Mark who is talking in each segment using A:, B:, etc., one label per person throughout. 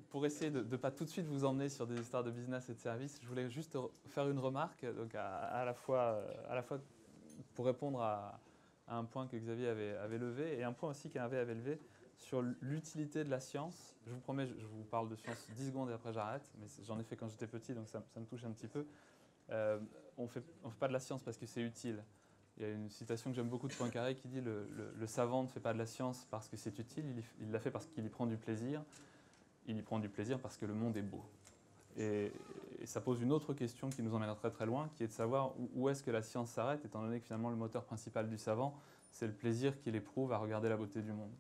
A: pour essayer de ne pas tout de suite vous emmener sur des histoires de business et de services, je voulais juste faire une remarque, donc à la fois pour répondre à un point que Xavier avait levé et un point aussi qu'Hervé avait levé sur l'utilité de la science. Je vous promets, je vous parle de science 10 secondes et après j'arrête, mais j'en ai fait quand j'étais petit, donc ça me touche un petit peu. On ne fait pas de la science parce que c'est utile. Il y a une citation que j'aime beaucoup de Poincaré qui dit le savant ne fait pas de la science parce que c'est utile, il la fait parce qu'il y prend du plaisir. Il y prend du plaisir parce que le monde est beau. Et ça pose une autre question qui nous emmène très très loin, qui est de savoir où est-ce que la science s'arrête, étant donné que finalement le moteur principal du savant, c'est le plaisir qu'il éprouve à regarder la beauté du monde.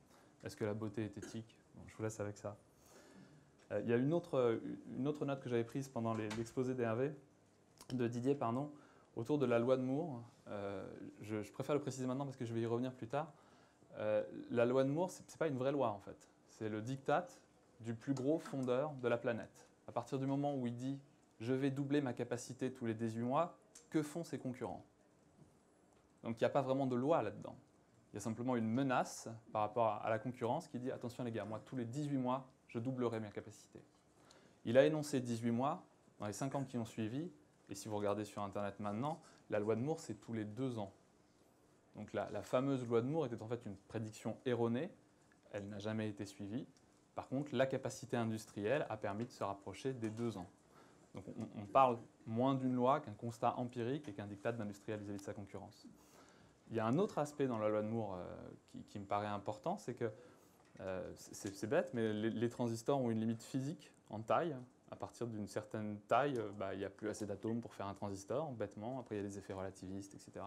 A: Est-ce que la beauté est éthique? Bon, je vous laisse avec ça. Il y a une autre note que j'avais prise pendant l'exposé de Didier, autour de la loi de Moore. Je préfère le préciser maintenant parce que je vais y revenir plus tard. La loi de Moore, ce n'est pas une vraie loi en fait. C'est le diktat du plus gros fondeur de la planète. À partir du moment où il dit « je vais doubler ma capacité tous les 18 mois », que font ses concurrents? Donc il n'y a pas vraiment de loi là-dedans. Il y a simplement une menace par rapport à la concurrence qui dit « attention les gars, moi tous les 18 mois, je doublerai ma capacité ». Il a énoncé 18 mois dans les 5 ans qui ont suivi, et si vous regardez sur Internet maintenant, la loi de Moore, c'est tous les 2 ans. Donc la fameuse loi de Moore était en fait une prédiction erronée, elle n'a jamais été suivie. Par contre, la capacité industrielle a permis de se rapprocher des 2 ans. Donc on parle moins d'une loi qu'un constat empirique et qu'un diktat d'industriel vis-à-vis de sa concurrence. Il y a un autre aspect dans la loi de Moore qui me paraît important, c'est que, c'est bête, mais les transistors ont une limite physique en taille. À partir d'une certaine taille, il n'y a plus assez d'atomes pour faire un transistor, bêtement. Après, il y a des effets relativistes, etc.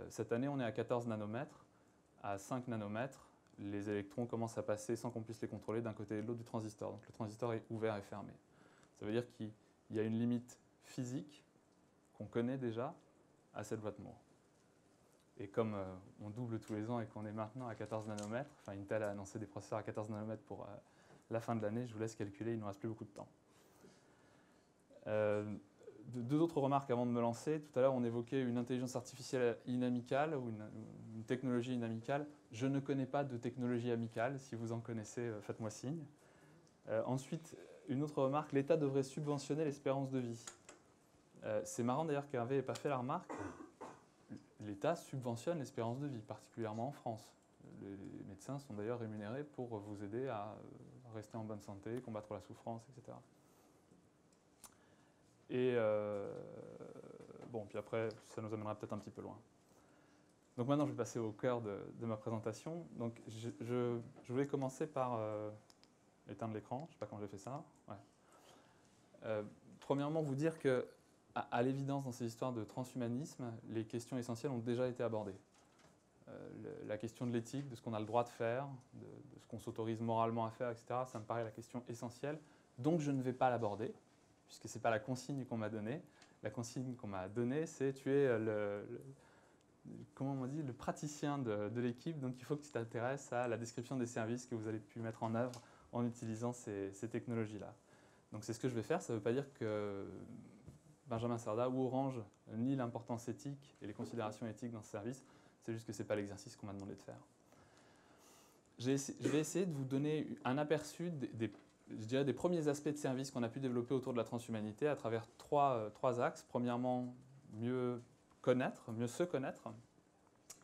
A: Cette année, on est à 14 nanomètres. À 5 nanomètres, les électrons commencent à passer sans qu'on puisse les contrôler d'un côté et de l'autre du transistor. Donc le transistor est ouvert et fermé. Ça veut dire qu'il y a une limite physique qu'on connaît déjà à cette loi de Moore. Et comme on double tous les ans et qu'on est maintenant à 14 nanomètres, enfin Intel a annoncé des processeurs à 14 nanomètres pour la fin de l'année, je vous laisse calculer, il ne nous reste plus beaucoup de temps. Deux autres remarques avant de me lancer. Tout à l'heure, on évoquait une intelligence artificielle inamicale ou une technologie inamicale. Je ne connais pas de technologie amicale. Si vous en connaissez, faites-moi signe. Ensuite, une autre remarque, l'État devrait subventionner l'espérance de vie. C'est marrant d'ailleurs qu'Hervé n'ait pas fait la remarque. L'État subventionne l'espérance de vie, particulièrement en France. Les médecins sont d'ailleurs rémunérés pour vous aider à rester en bonne santé, combattre la souffrance, etc. Et bon, puis après, ça nous amènera peut-être un petit peu loin. Donc maintenant, je vais passer au cœur de ma présentation. Donc, je voulais commencer par éteindre l'écran. Je ne sais pas comment j'ai fait ça. Ouais. Premièrement, vous dire que, à l'évidence, dans ces histoires de transhumanisme, les questions essentielles ont déjà été abordées. La question de l'éthique, de ce qu'on a le droit de faire, de ce qu'on s'autorise moralement à faire, etc., ça me paraît la question essentielle. Donc, je ne vais pas l'aborder, puisque ce n'est pas la consigne qu'on m'a donnée. La consigne qu'on m'a donnée, c'est tu es comment on dit, le praticien de l'équipe, donc il faut que tu t'intéresses à la description des services que vous allez pu mettre en œuvre en utilisant ces technologies-là. Donc c'est ce que je vais faire. Ça ne veut pas dire que Benjamin Serda ou Orange nie l'importance éthique et les considérations éthiques dans ce service. C'est juste que ce n'est pas l'exercice qu'on m'a demandé de faire. Je vais essayer de vous donner un aperçu des premiers aspects de service qu'on a pu développer autour de la transhumanité à travers trois axes. Premièrement, mieux connaître, mieux se connaître.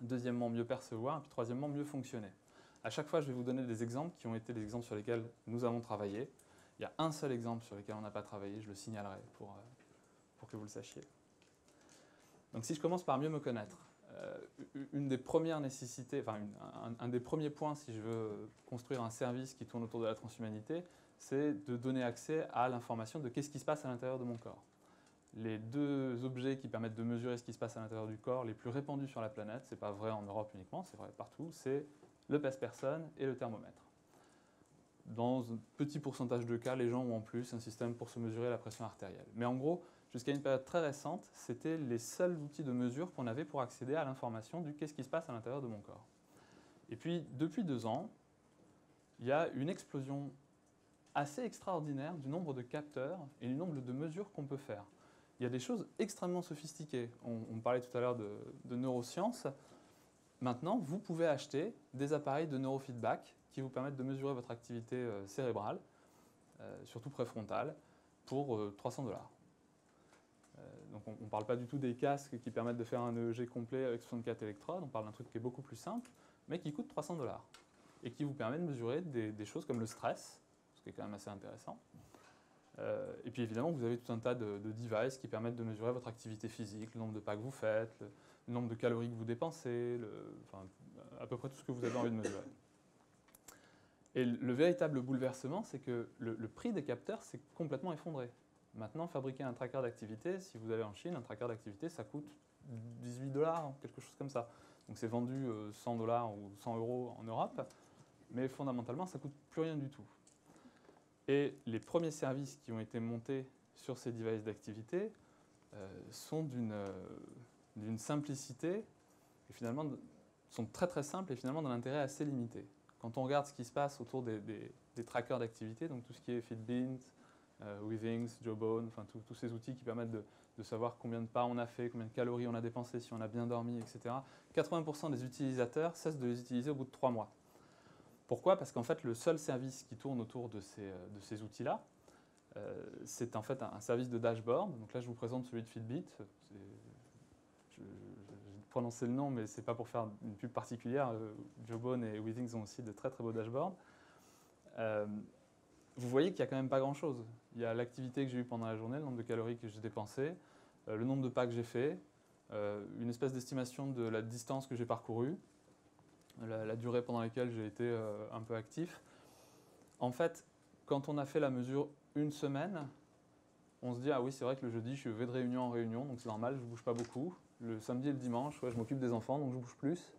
A: Deuxièmement, mieux percevoir. Et puis troisièmement, mieux fonctionner. À chaque fois, je vais vous donner des exemples qui ont été les exemples sur lesquels nous avons travaillé. Il y a un seul exemple sur lequel on n'a pas travaillé, je le signalerai pour que vous le sachiez. Donc si je commence par mieux me connaître, une des premières nécessités, enfin un des premiers points si je veux construire un service qui tourne autour de la transhumanité, c'est de donner accès à l'information de qu'est-ce qui se passe à l'intérieur de mon corps. Les deux objets qui permettent de mesurer ce qui se passe à l'intérieur du corps les plus répandus sur la planète, ce n'est pas vrai en Europe uniquement, c'est vrai partout, c'est le pèse-personne et le thermomètre. Dans un petit pourcentage de cas, les gens ont en plus un système pour se mesurer la pression artérielle. Mais en gros, jusqu'à une période très récente, c'était les seuls outils de mesure qu'on avait pour accéder à l'information du qu'est-ce qui se passe à l'intérieur de mon corps. Et puis, depuis 2 ans, il y a une explosion assez extraordinaire du nombre de capteurs et du nombre de mesures qu'on peut faire. Il y a des choses extrêmement sophistiquées. On parlait tout à l'heure de neurosciences. Maintenant, vous pouvez acheter des appareils de neurofeedback qui vous permettent de mesurer votre activité cérébrale surtout préfrontale, pour 300 $. Donc on ne parle pas du tout des casques qui permettent de faire un EEG complet avec 64 électrodes, on parle d'un truc qui est beaucoup plus simple, mais qui coûte 300 $ et qui vous permet de mesurer des choses comme le stress, ce qui est quand même assez intéressant. Et puis évidemment, vous avez tout un tas de devices qui permettent de mesurer votre activité physique, le nombre de pas que vous faites, le nombre de calories que vous dépensez, enfin, à peu près tout ce que vous avez envie de mesurer. Et le véritable bouleversement, c'est que le prix des capteurs s'est complètement effondré. Maintenant, fabriquer un tracker d'activité, si vous allez en Chine, un tracker d'activité, ça coûte 18 $, quelque chose comme ça. Donc c'est vendu 100 $ ou 100 € en Europe, mais fondamentalement, ça ne coûte plus rien du tout. Et les premiers services qui ont été montés sur ces devices d'activité sont d'une simplicité, et finalement sont très très simples et finalement d'un intérêt assez limité. Quand on regarde ce qui se passe autour des trackers d'activité, donc tout ce qui est Fitbit, Withings, Jawbone, enfin tous ces outils qui permettent de savoir combien de pas on a fait, combien de calories on a dépensé, si on a bien dormi, etc. 80% des utilisateurs cessent de les utiliser au bout de 3 mois. Pourquoi ? Parce qu'en fait, le seul service qui tourne autour de ces outils-là, c'est en fait un service de dashboard. Donc là, je vous présente celui de Fitbit. Je vais prononcer le nom, mais ce n'est pas pour faire une pub particulière. Jawbone et Withings ont aussi de très très beaux dashboards. Vous voyez qu'il n'y a quand même pas grand-chose. Il y a l'activité que j'ai eue pendant la journée, le nombre de calories que j'ai dépensées, le nombre de pas que j'ai fait, une espèce d'estimation de la distance que j'ai parcourue, la durée pendant laquelle j'ai été un peu actif. En fait, quand on a fait la mesure une semaine, on se dit « Ah oui, c'est vrai que le jeudi, je vais de réunion en réunion, donc c'est normal, je ne bouge pas beaucoup. Le samedi et le dimanche, ouais, je m'occupe des enfants, donc je bouge plus. »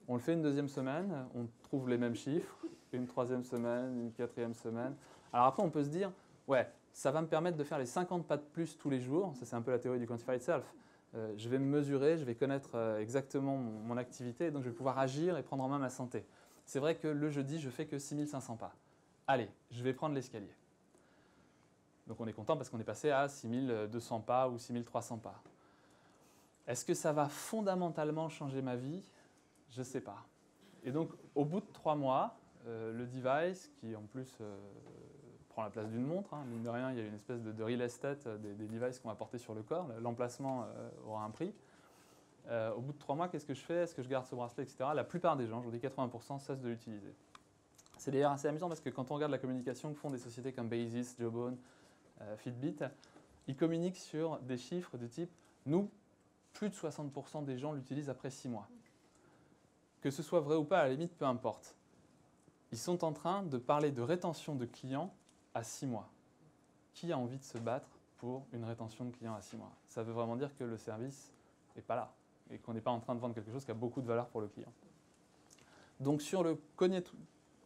A: On le fait une deuxième semaine, on trouve les mêmes chiffres, une troisième semaine, une quatrième semaine. Alors après, on peut se dire « Ouais, ça va me permettre de faire les 50 pas de plus tous les jours. » Ça, c'est un peu la théorie du Quantified Self. Je vais me mesurer, je vais connaître exactement mon activité, donc je vais pouvoir agir et prendre en main ma santé. C'est vrai que le jeudi, je fais que 6500 pas. Allez, je vais prendre l'escalier. Donc on est content parce qu'on est passé à 6200 pas ou 6300 pas. Est-ce que ça va fondamentalement changer ma vie ? Je ne sais pas. Et donc au bout de 3 mois, le device, qui en plus prend la place d'une montre, hein, mine de rien, il y a une espèce de real estate des devices qu'on va porter sur le corps, l'emplacement aura un prix. Au bout de 3 mois, qu'est-ce que je fais ? Est-ce que je garde ce bracelet, etc. La plupart des gens, je vous dis 80%, cessent de l'utiliser. C'est d'ailleurs assez amusant parce que quand on regarde la communication que font des sociétés comme Basis, Jawbone, Fitbit, ils communiquent sur des chiffres de type « Nous, plus de 60% des gens l'utilisent après 6 mois. » Que ce soit vrai ou pas, à la limite, peu importe. Ils sont en train de parler de rétention de clients à 6 mois. Qui a envie de se battre pour une rétention de clients à 6 mois ? Ça veut vraiment dire que le service n'est pas là et qu'on n'est pas en train de vendre quelque chose qui a beaucoup de valeur pour le client. Donc sur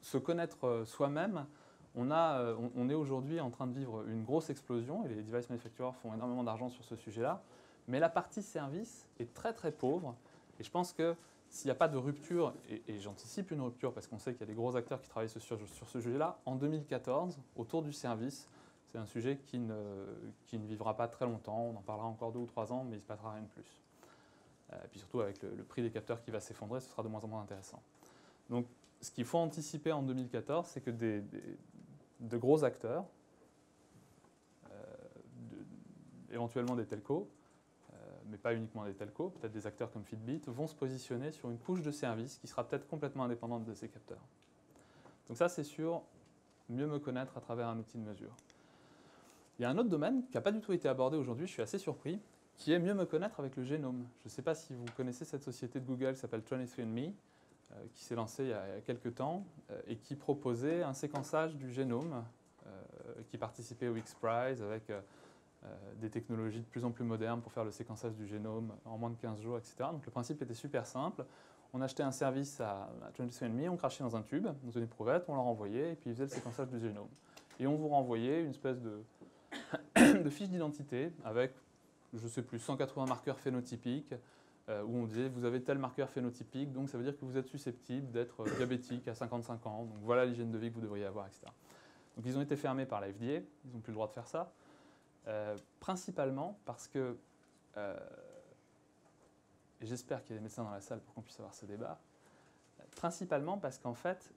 A: se connaître soi-même, on est aujourd'hui en train de vivre une grosse explosion et les device manufacturers font énormément d'argent sur ce sujet-là. Mais la partie service est très très pauvre et je pense que s'il n'y a pas de rupture, et j'anticipe une rupture parce qu'on sait qu'il y a des gros acteurs qui travaillent sur ce sujet-là, en 2014, autour du service, c'est un sujet qui ne vivra pas très longtemps, on en parlera encore 2 ou 3 ans, mais il ne se passera rien de plus. Et puis surtout avec le prix des capteurs qui va s'effondrer, ce sera de moins en moins intéressant. Donc ce qu'il faut anticiper en 2014, c'est que de gros acteurs, éventuellement des telcos, mais pas uniquement des telcos, peut-être des acteurs comme Fitbit, vont se positionner sur une couche de service qui sera peut-être complètement indépendante de ces capteurs. Donc ça, c'est sur mieux me connaître à travers un outil de mesure. Il y a un autre domaine qui n'a pas du tout été abordé aujourd'hui, je suis assez surpris, qui est mieux me connaître avec le génome. Je ne sais pas si vous connaissez cette société de Google qui s'appelle 23andMe, qui s'est lancée il y a quelques temps et qui proposait un séquençage du génome, qui participait au X-Prize avec des technologies de plus en plus modernes pour faire le séquençage du génome en moins de 15 jours, etc. Donc le principe était super simple. On achetait un service à 23andMe, on crachait dans un tube, dans une éprouvette, on leur envoyait et puis ils faisaient le séquençage du génome. Et on vous renvoyait une espèce de fiche d'identité avec, je ne sais plus, 180 marqueurs phénotypiques où on disait vous avez tel marqueur phénotypique, donc ça veut dire que vous êtes susceptible d'être diabétique à 55 ans, donc voilà l'hygiène de vie que vous devriez avoir, etc. Donc ils ont été fermés par la FDA, ils n'ont plus le droit de faire ça. Principalement parce que, et j'espère qu'il y a des médecins dans la salle pour qu'on puisse avoir ce débat, principalement parce qu'en fait,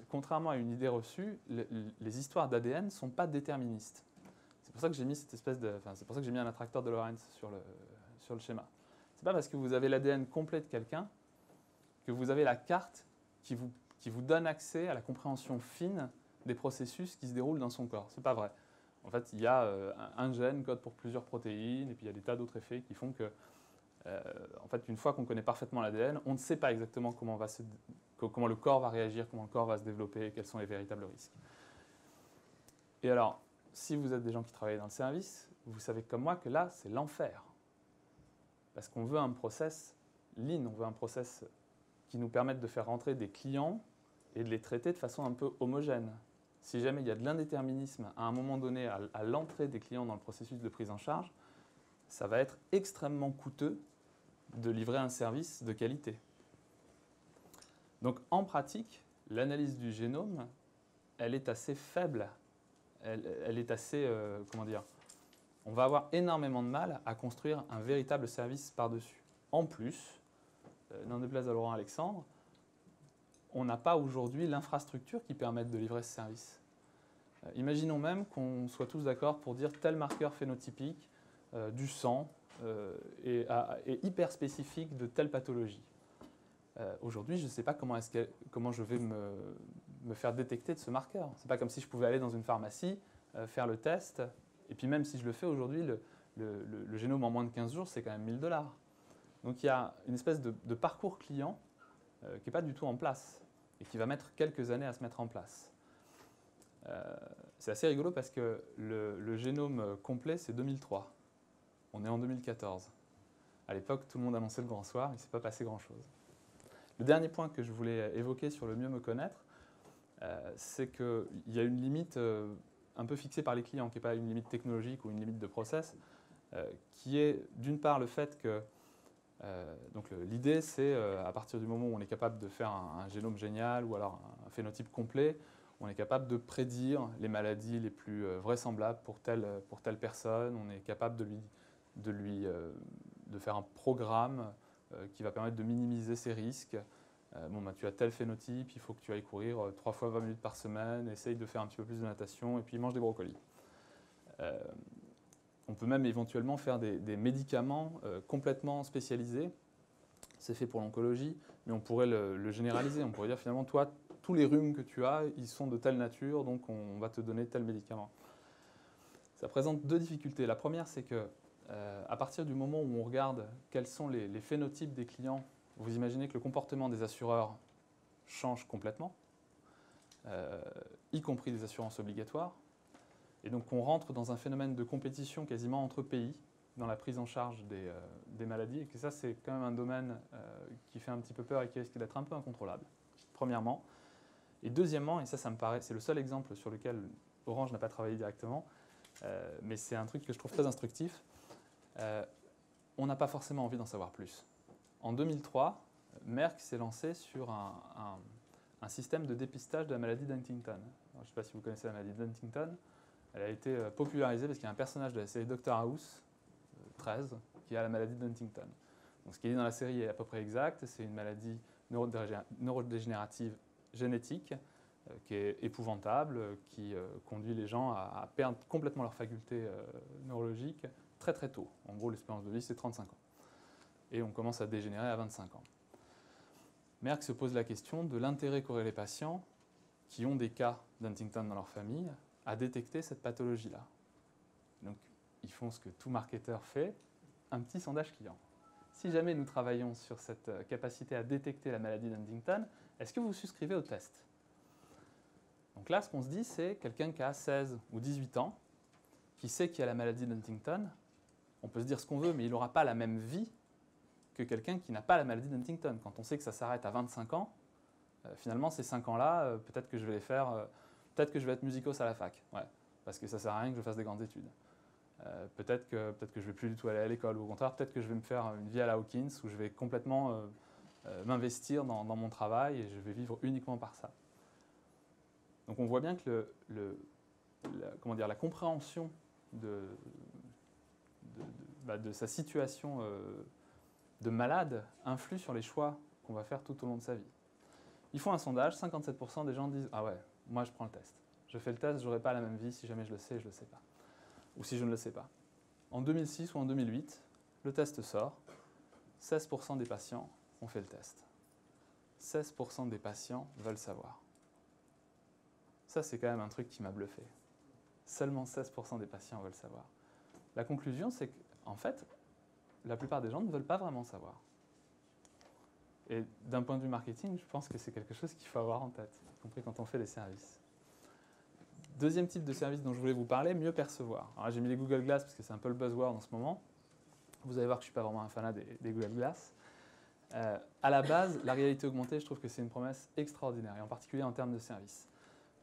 A: contrairement à une idée reçue, les histoires d'ADN ne sont pas déterministes. C'est pour ça que j'ai mis c'est pour ça que j'ai mis un attracteur de Lorentz sur le schéma. C'est pas parce que vous avez l'ADN complet de quelqu'un que vous avez la carte qui vous donne accès à la compréhension fine des processus qui se déroulent dans son corps. C'est pas vrai. En fait, il y a un gène code pour plusieurs protéines, et puis il y a des tas d'autres effets qui font que, en fait, une fois qu'on connaît parfaitement l'ADN, on ne sait pas exactement comment le corps va réagir, comment le corps va se développer, quels sont les véritables risques. Et alors, si vous êtes des gens qui travaillent dans le service, vous savez comme moi que là, c'est l'enfer. Parce qu'on veut un process lean, on veut un process qui nous permette de faire rentrer des clients et de les traiter de façon un peu homogène. Si jamais il y a de l'indéterminisme à un moment donné à l'entrée des clients dans le processus de prise en charge, ça va être extrêmement coûteux de livrer un service de qualité. Donc en pratique, l'analyse du génome, elle est assez faible. Elle est assez, comment dire, on va avoir énormément de mal à construire un véritable service par-dessus. En plus, n'en déplaise à Laurent Alexandre, on n'a pas aujourd'hui l'infrastructure qui permette de livrer ce service. Imaginons même qu'on soit tous d'accord pour dire tel marqueur phénotypique du sang est hyper spécifique de telle pathologie. Aujourd'hui, je ne sais pas comment je vais me faire détecter de ce marqueur. Ce n'est pas comme si je pouvais aller dans une pharmacie, faire le test, et puis même si je le fais aujourd'hui, le génome en moins de 15 jours, c'est quand même 1 000 $. Donc il y a une espèce de parcours client qui n'est pas du tout en place et qui va mettre quelques années à se mettre en place. C'est assez rigolo parce que le génome complet, c'est 2003. On est en 2014. À l'époque, tout le monde annonçait le grand soir, il ne s'est pas passé grand-chose. Le dernier point que je voulais évoquer sur le mieux me connaître, c'est qu'il y a une limite un peu fixée par les clients, qui n'est pas une limite technologique ou une limite de process, qui est d'une part le fait que donc l'idée, c'est à partir du moment où on est capable de faire un génome génial ou alors un phénotype complet, on est capable de prédire les maladies les plus vraisemblables pour telle personne. On est capable de faire un programme qui va permettre de minimiser ses risques. Tu as tel phénotype, il faut que tu ailles courir 3 fois 20 minutes par semaine, essaye de faire un petit peu plus de natation et puis mange des brocolis. On peut même éventuellement faire des médicaments complètement spécialisés. C'est fait pour l'oncologie, mais on pourrait le généraliser. On pourrait dire finalement, toi, tous les rhumes que tu as, ils sont de telle nature, donc on va te donner tel médicament. Ça présente deux difficultés. La première, c'est que à partir du moment où on regarde quels sont les phénotypes des clients, vous imaginez que le comportement des assureurs change complètement, y compris des assurances obligatoires. Et donc on rentre dans un phénomène de compétition quasiment entre pays dans la prise en charge des maladies, et que ça c'est quand même un domaine qui fait un petit peu peur et qui risque d'être un peu incontrôlable, premièrement. Et deuxièmement, et ça me paraît, c'est le seul exemple sur lequel Orange n'a pas travaillé directement, mais c'est un truc que je trouve très instructif, on n'a pas forcément envie d'en savoir plus. En 2003, Merck s'est lancé sur un système de dépistage de la maladie d'Huntington. Alors, je ne sais pas si vous connaissez la maladie d'Huntington. Elle a été popularisée parce qu'il y a un personnage de la série Dr House, 13, qui a la maladie d'Huntington. Donc, ce qui est dit dans la série est à peu près exact. C'est une maladie neurodégénérative génétique qui est épouvantable, qui conduit les gens à perdre complètement leurs facultés neurologiques très très tôt. En gros, l'espérance de vie, c'est 35 ans. Et on commence à dégénérer à 25 ans. Merck se pose la question de l'intérêt qu'auraient les patients qui ont des cas d'Huntington dans leur famille à détecter cette pathologie-là. Donc, ils font ce que tout marketeur fait, un petit sondage client. Si jamais nous travaillons sur cette capacité à détecter la maladie d'Huntington, est-ce que vous souscrivez au test? Donc là, ce qu'on se dit, c'est quelqu'un qui a 16 ou 18 ans, qui sait qu'il a la maladie d'Huntington. On peut se dire ce qu'on veut, mais il n'aura pas la même vie que quelqu'un qui n'a pas la maladie d'Huntington. Quand on sait que ça s'arrête à 25 ans, finalement, ces 5 ans-là, peut-être que je vais les faire... peut-être que je vais être musicos à la fac, ouais, parce que ça ne sert à rien que je fasse des grandes études. Peut-être que je ne vais plus du tout aller à l'école, ou au contraire, peut-être que je vais me faire une vie à la Hawkins, où je vais complètement m'investir dans mon travail et je vais vivre uniquement par ça. Donc on voit bien que la compréhension de sa situation de malade influe sur les choix qu'on va faire tout au long de sa vie. Ils font un sondage, 57% des gens disent « Ah ouais, moi je prends le test. Je fais le test, je n'aurai pas la même vie si jamais je le sais, je ne le sais pas. Ou si je ne le sais pas. » En 2006 ou en 2008, le test sort, 16% des patients ont fait le test. 16% des patients veulent savoir. Ça, c'est quand même un truc qui m'a bluffé. Seulement 16% des patients veulent savoir. La conclusion, c'est qu'en fait, la plupart des gens ne veulent pas vraiment savoir. Et d'un point de vue marketing, je pense que c'est quelque chose qu'il faut avoir en tête, y compris quand on fait des services. Deuxième type de service dont je voulais vous parler, mieux percevoir. Alors j'ai mis les Google Glass parce que c'est un peu le buzzword en ce moment. Vous allez voir que je ne suis pas vraiment un fanat des Google Glass. À la base, la réalité augmentée, je trouve que c'est une promesse extraordinaire, et en particulier en termes de service.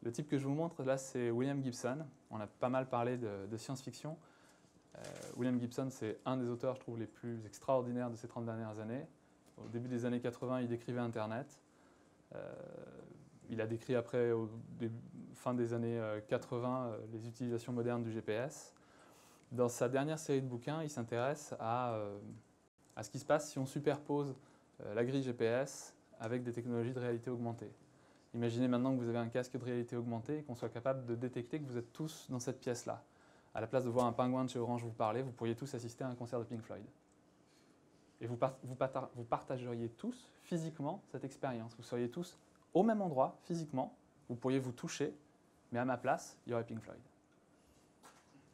A: Le type que je vous montre là, c'est William Gibson. On a pas mal parlé de science-fiction. William Gibson, c'est un des auteurs, je trouve, les plus extraordinaires de ces 30 dernières années. Au début des années 80, il décrivait Internet. Il a décrit après, fin des années 80, les utilisations modernes du GPS. Dans sa dernière série de bouquins, il s'intéresse à ce qui se passe si on superpose la grille GPS avec des technologies de réalité augmentée. Imaginez maintenant que vous avez un casque de réalité augmentée et qu'on soit capable de détecter que vous êtes tous dans cette pièce-là. À la place de voir un pingouin de chez Orange vous parler, vous pourriez tous assister à un concert de Pink Floyd. Et vous partageriez tous physiquement cette expérience. Vous seriez tous au même endroit, physiquement. Vous pourriez vous toucher, mais à ma place, il y aurait Pink Floyd.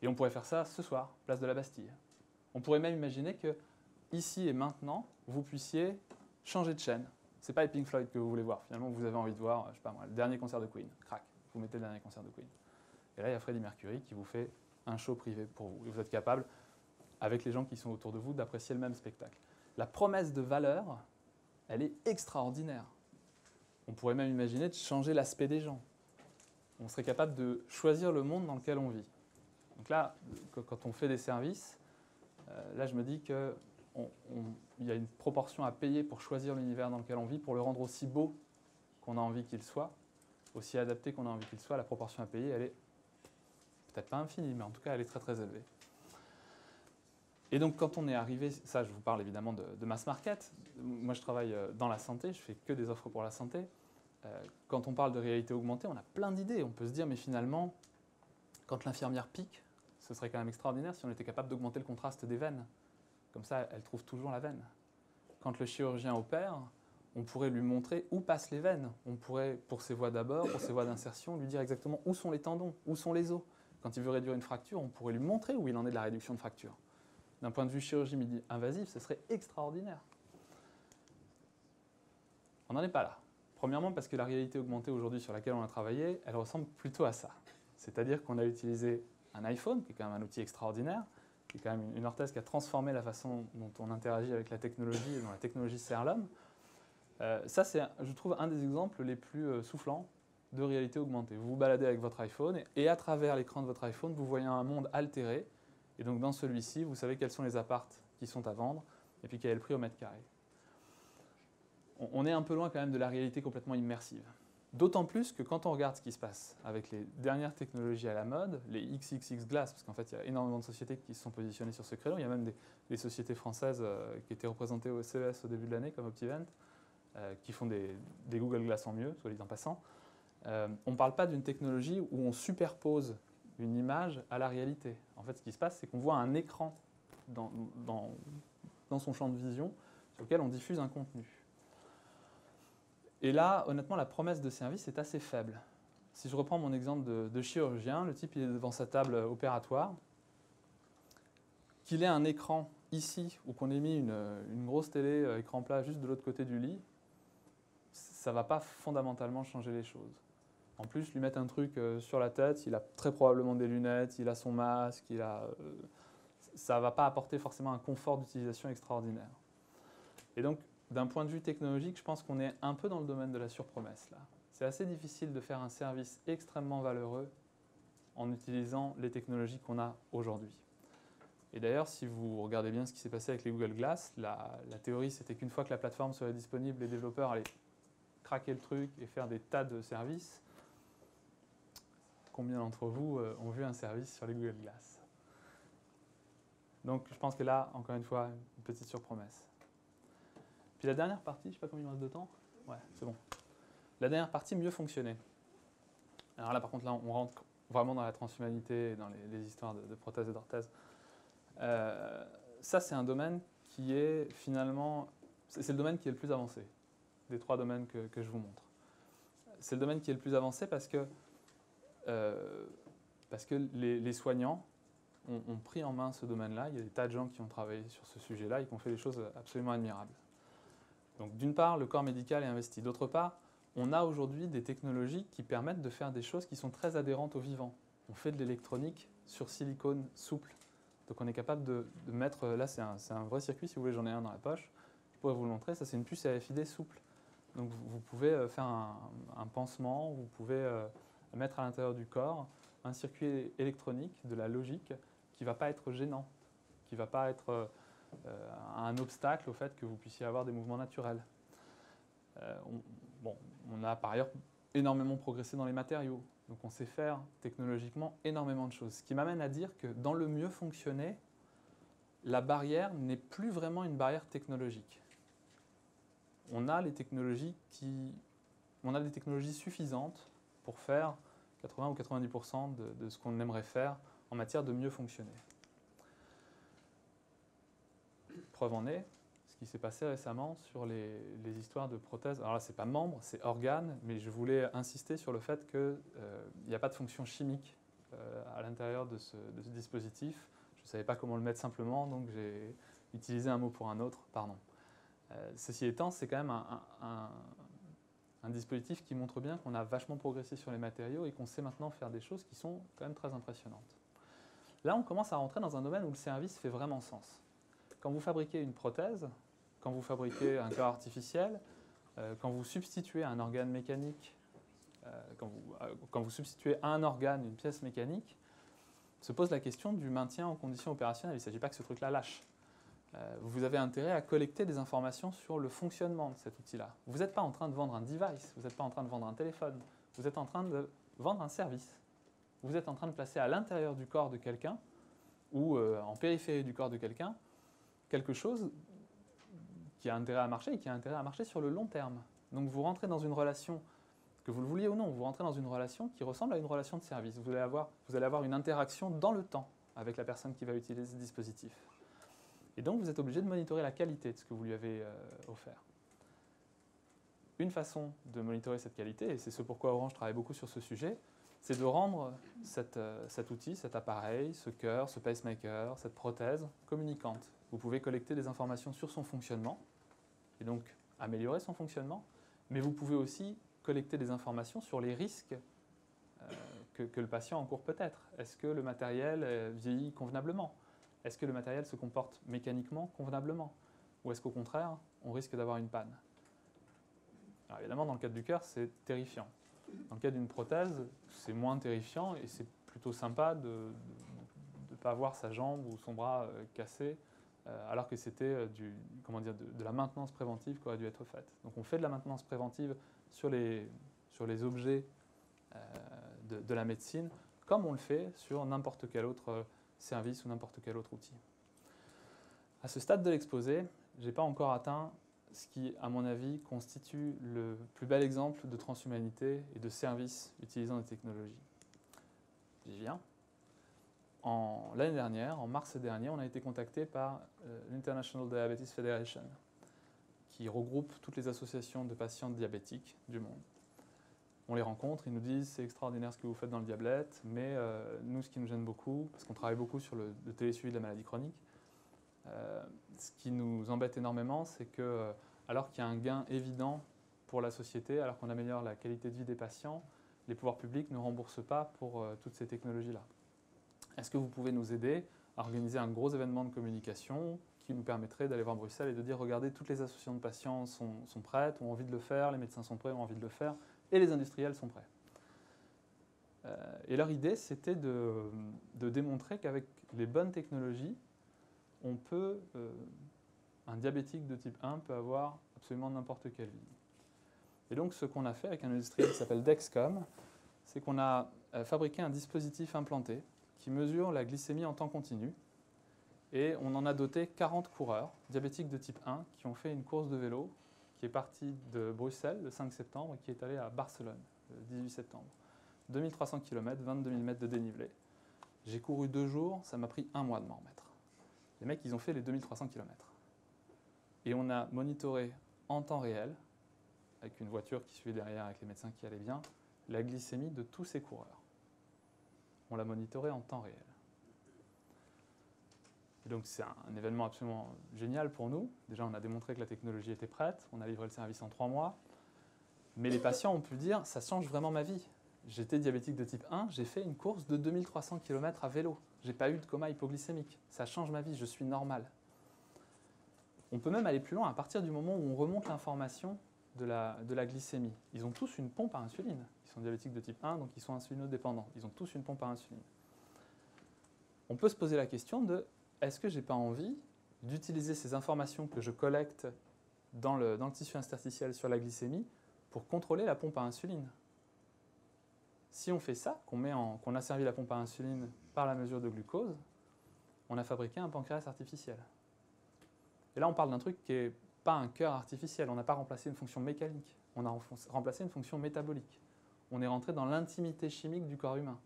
A: Et on pourrait faire ça ce soir, place de la Bastille. On pourrait même imaginer que, ici et maintenant, vous puissiez changer de chaîne. Ce n'est pas les Pink Floyd que vous voulez voir. Finalement, vous avez envie de voir, je sais pas moi, le dernier concert de Queen. Crac, vous mettez le dernier concert de Queen. Et là, il y a Freddie Mercury qui vous fait un show privé pour vous. Et vous êtes capable, avec les gens qui sont autour de vous, d'apprécier le même spectacle. La promesse de valeur, elle est extraordinaire. On pourrait même imaginer de changer l'aspect des gens. On serait capable de choisir le monde dans lequel on vit. Donc là, quand on fait des services, là je me dis qu'il y a une proportion à payer pour choisir l'univers dans lequel on vit, pour le rendre aussi beau qu'on a envie qu'il soit, aussi adapté qu'on a envie qu'il soit. La proportion à payer, elle est peut-être pas infinie, mais en tout cas elle est très très élevée. Et donc quand on est arrivé, ça je vous parle évidemment de mass market, moi je travaille dans la santé, je fais que des offres pour la santé. Quand on parle de réalité augmentée, on a plein d'idées. On peut se dire, mais finalement, quand l'infirmière pique, ce serait quand même extraordinaire si on était capable d'augmenter le contraste des veines. Comme ça, elle trouve toujours la veine. Quand le chirurgien opère, on pourrait lui montrer où passent les veines. On pourrait, pour ses voies d'abord, pour ses voies d'insertion, lui dire exactement où sont les tendons, où sont les os. Quand il veut réduire une fracture, on pourrait lui montrer où il en est de la réduction de fracture. D'un point de vue chirurgie invasive, ce serait extraordinaire. On n'en est pas là. Premièrement, parce que la réalité augmentée aujourd'hui sur laquelle on a travaillé, elle ressemble plutôt à ça. C'est-à-dire qu'on a utilisé un iPhone, qui est quand même un outil extraordinaire, qui est quand même une orthèse qui a transformé la façon dont on interagit avec la technologie et dont la technologie sert l'homme. Ça, c'est, je trouve, un des exemples les plus soufflants de réalité augmentée. Vous vous baladez avec votre iPhone et à travers l'écran de votre iPhone, vous voyez un monde altéré. Et donc dans celui-ci, vous savez quels sont les apparts qui sont à vendre et puis quel est le prix au mètre carré. On est un peu loin quand même de la réalité complètement immersive. D'autant plus que quand on regarde ce qui se passe avec les dernières technologies à la mode, les XXX Glass, parce qu'en fait il y a énormément de sociétés qui se sont positionnées sur ce créneau, il y a même des sociétés françaises qui étaient représentées au CES au début de l'année comme Optivent, qui font des Google Glass en mieux, soit dit en passant. On ne parle pas d'une technologie où on superpose une image à la réalité. En fait ce qui se passe, c'est qu'on voit un écran dans son champ de vision sur lequel on diffuse un contenu. Et là, honnêtement, la promesse de service est assez faible. Si je reprends mon exemple de chirurgien, le type il est devant sa table opératoire, qu'il ait un écran ici, ou qu'on ait mis une grosse télé écran plat juste de l'autre côté du lit, ça ne va pas fondamentalement changer les choses. En plus, lui mettre un truc sur la tête, il a très probablement des lunettes, il a son masque, ça ne va pas apporter forcément un confort d'utilisation extraordinaire. Et donc, d'un point de vue technologique, je pense qu'on est un peu dans le domaine de la surpromesse là. C'est assez difficile de faire un service extrêmement valeureux en utilisant les technologies qu'on a aujourd'hui. Et d'ailleurs, si vous regardez bien ce qui s'est passé avec les Google Glass, la théorie c'était qu'une fois que la plateforme serait disponible, les développeurs allaient craquer le truc et faire des tas de services. Combien d'entre vous ont vu un service sur les Google Glass? Donc je pense que là, encore une fois, une petite surpromesse. Puis la dernière partie, je ne sais pas combien il me reste de temps. Ouais, c'est bon. La dernière partie, mieux fonctionner. Alors là, par contre, là, on rentre vraiment dans la transhumanité et dans les histoires de prothèses et d'orthèses. Ça, c'est un domaine qui est finalement... C'est le domaine qui est le plus avancé des 3 domaines que je vous montre. C'est le domaine qui est le plus avancé parce que les soignants ont pris en main ce domaine-là. Il y a des tas de gens qui ont travaillé sur ce sujet-là et qui ont fait des choses absolument admirables. Donc d'une part, le corps médical est investi. D'autre part, on a aujourd'hui des technologies qui permettent de faire des choses qui sont très adhérentes au vivant. On fait de l'électronique sur silicone souple. Donc on est capable de mettre... Là, c'est un vrai circuit, si vous voulez, j'en ai un dans la poche. Je pourrais vous le montrer. Ça, c'est une puce RFID souple. Donc vous pouvez faire un pansement, vous pouvez mettre à l'intérieur du corps un circuit électronique, de la logique, qui ne va pas être gênant, qui ne va pas être un obstacle au fait que vous puissiez avoir des mouvements naturels. On a par ailleurs énormément progressé dans les matériaux, donc on sait faire technologiquement énormément de choses. Ce qui m'amène à dire que dans le mieux fonctionner, la barrière n'est plus vraiment une barrière technologique. On a des technologies suffisantes pour faire 80 ou 90% de ce qu'on aimerait faire en matière de mieux fonctionner. Preuve en est, ce qui s'est passé récemment sur les histoires de prothèses. Alors là, ce n'est pas membre, c'est organe, mais je voulais insister sur le fait qu'il n'y a pas de fonction chimique à l'intérieur de ce dispositif. Je ne savais pas comment le mettre simplement, donc j'ai utilisé un mot pour un autre, pardon. Ceci étant, c'est quand même un dispositif qui montre bien qu'on a vachement progressé sur les matériaux et qu'on sait maintenant faire des choses qui sont quand même très impressionnantes. Là, on commence à rentrer dans un domaine où le service fait vraiment sens. Quand vous fabriquez une prothèse, quand vous fabriquez un corps artificiel, quand vous substituez à un organe mécanique, quand vous substituez à un organe une pièce mécanique, se pose la question du maintien en condition opérationnelle. Il ne s'agit pas que ce truc-là lâche. Vous avez intérêt à collecter des informations sur le fonctionnement de cet outil-là. Vous n'êtes pas en train de vendre un device, vous n'êtes pas en train de vendre un téléphone, vous êtes en train de vendre un service. Vous êtes en train de placer à l'intérieur du corps de quelqu'un ou en périphérie du corps de quelqu'un quelque chose qui a intérêt à marcher et qui a intérêt à marcher sur le long terme. Donc vous rentrez dans une relation, que vous le vouliez ou non, vous rentrez dans une relation qui ressemble à une relation de service. Vous allez avoir une interaction dans le temps avec la personne qui va utiliser ce dispositif. Et donc, vous êtes obligé de monitorer la qualité de ce que vous lui avez offert. Une façon de monitorer cette qualité, et c'est ce pourquoi Orange travaille beaucoup sur ce sujet, c'est de rendre cet outil, cet appareil, ce cœur, ce pacemaker, cette prothèse communicante. Vous pouvez collecter des informations sur son fonctionnement, et donc améliorer son fonctionnement, mais vous pouvez aussi collecter des informations sur les risques que le patient encourt peut-être. Est-ce que le matériel vieillit convenablement ? Est-ce que le matériel se comporte mécaniquement convenablement? Ou est-ce qu'au contraire, on risque d'avoir une panne? Alors évidemment, dans le cadre du cœur, c'est terrifiant. Dans le cas d'une prothèse, c'est moins terrifiant et c'est plutôt sympa de ne pas voir sa jambe ou son bras cassé, alors que c'était de la maintenance préventive qui aurait dû être faite. Donc on fait de la maintenance préventive sur les objets de la médecine, comme on le fait sur n'importe quel autre service ou n'importe quel autre outil. À ce stade de l'exposé, je n'ai pas encore atteint ce qui, à mon avis, constitue le plus bel exemple de transhumanité et de service utilisant des technologies. J'y viens. L'année dernière, en mars dernier, on a été contacté par l'International Diabetes Federation, qui regroupe toutes les associations de patients diabétiques du monde. On les rencontre, ils nous disent c'est extraordinaire ce que vous faites dans le diabète, mais nous, ce qui nous gêne beaucoup, parce qu'on travaille beaucoup sur le télésuivi de la maladie chronique, ce qui nous embête énormément, c'est que alors qu'il y a un gain évident pour la société, alors qu'on améliore la qualité de vie des patients, les pouvoirs publics ne remboursent pas pour toutes ces technologies-là. Est-ce que vous pouvez nous aider à organiser un gros événement de communication qui nous permettrait d'aller voir Bruxelles et de dire regardez, toutes les associations de patients sont prêtes, ont envie de le faire, les médecins sont prêts, ont envie de le faire, et les industriels sont prêts. Et leur idée, c'était de démontrer qu'avec les bonnes technologies, un diabétique de type 1 peut avoir absolument n'importe quelle vie. Et donc, ce qu'on a fait avec un industriel qui s'appelle Dexcom, c'est qu'on a fabriqué un dispositif implanté qui mesure la glycémie en temps continu. Et on en a doté 40 coureurs diabétiques de type 1 qui ont fait une course de vélo, qui est parti de Bruxelles le 5 septembre et qui est allé à Barcelone le 18 septembre. 2300 km, 22 000 mètres de dénivelé. J'ai couru 2 jours, ça m'a pris 1 mois de m'en remettre. Les mecs, ils ont fait les 2300 km. Et on a monitoré en temps réel, avec une voiture qui suivait derrière, avec les médecins qui allaient bien, la glycémie de tous ces coureurs. On l'a monitoré en temps réel. Et donc c'est un événement absolument génial pour nous. Déjà, on a démontré que la technologie était prête, on a livré le service en 3 mois. Mais les patients ont pu dire, ça change vraiment ma vie. J'étais diabétique de type 1, j'ai fait une course de 2300 km à vélo. Je n'ai pas eu de coma hypoglycémique. Ça change ma vie, je suis normal. On peut même aller plus loin à partir du moment où on remonte l'information de la glycémie. Ils ont tous une pompe à insuline. Ils sont diabétiques de type 1, donc ils sont insulinodépendants. Ils ont tous une pompe à insuline. On peut se poser la question de est-ce que je n'ai pas envie d'utiliser ces informations que je collecte dans le tissu interstitiel sur la glycémie pour contrôler la pompe à insuline? Si on fait ça, qu'on a servi la pompe à insuline par la mesure de glucose, on a fabriqué un pancréas artificiel. Et là, on parle d'un truc qui n'est pas un cœur artificiel. On n'a pas remplacé une fonction mécanique. On a remplacé une fonction métabolique. On est rentré dans l'intimité chimique du corps humain.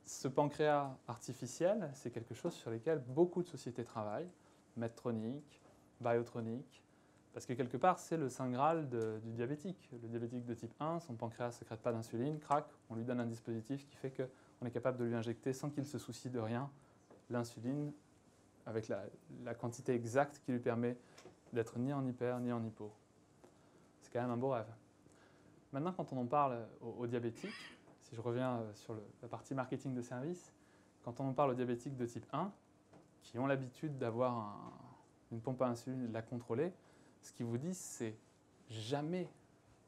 A: Ce pancréas artificiel, c'est quelque chose sur lequel beaucoup de sociétés travaillent. Medtronic, Biotronic. Parce que quelque part, c'est le saint graal du diabétique. Le diabétique de type 1, son pancréas ne sécrète pas d'insuline, crac, on lui donne un dispositif qui fait qu'on est capable de lui injecter, sans qu'il se soucie de rien, l'insuline avec la quantité exacte qui lui permet d'être ni en hyper ni en hypo. C'est quand même un beau rêve. Maintenant, quand on en parle aux diabétiques, si je reviens sur la partie marketing de service, quand on en parle aux diabétiques de type 1, qui ont l'habitude d'avoir une pompe à insuline et de la contrôler, ce qu'ils vous disent, c'est jamais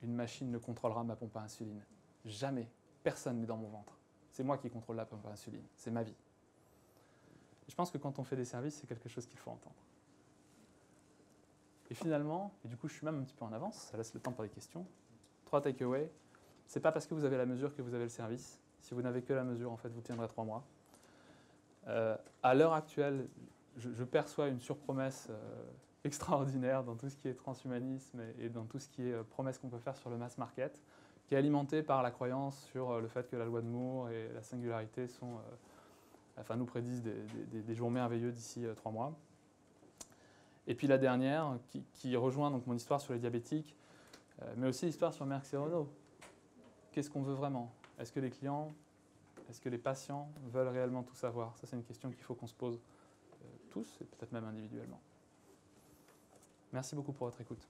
A: une machine ne contrôlera ma pompe à insuline. Jamais. Personne n'est dans mon ventre. C'est moi qui contrôle la pompe à insuline. C'est ma vie. Et je pense que quand on fait des services, c'est quelque chose qu'il faut entendre. Et finalement, et du coup je suis même un petit peu en avance, ça laisse le temps pour les questions, 3 takeaways. C'est pas parce que vous avez la mesure que vous avez le service. Si vous n'avez que la mesure, en fait, vous tiendrez 3 mois. À l'heure actuelle, je perçois une surpromesse extraordinaire dans tout ce qui est transhumanisme et dans tout ce qui est promesse qu'on peut faire sur le mass market, qui est alimentée par la croyance sur le fait que la loi de Moore et la singularité nous prédisent des jours merveilleux d'ici 3 mois. Et puis la dernière, qui rejoint donc mon histoire sur les diabétiques, mais aussi l'histoire sur Merck et Renault. Qu'est-ce qu'on veut vraiment? Est-ce que les clients, est-ce que les patients veulent réellement tout savoir? Ça, c'est une question qu'il faut qu'on se pose tous, et peut-être même individuellement. Merci beaucoup pour votre écoute.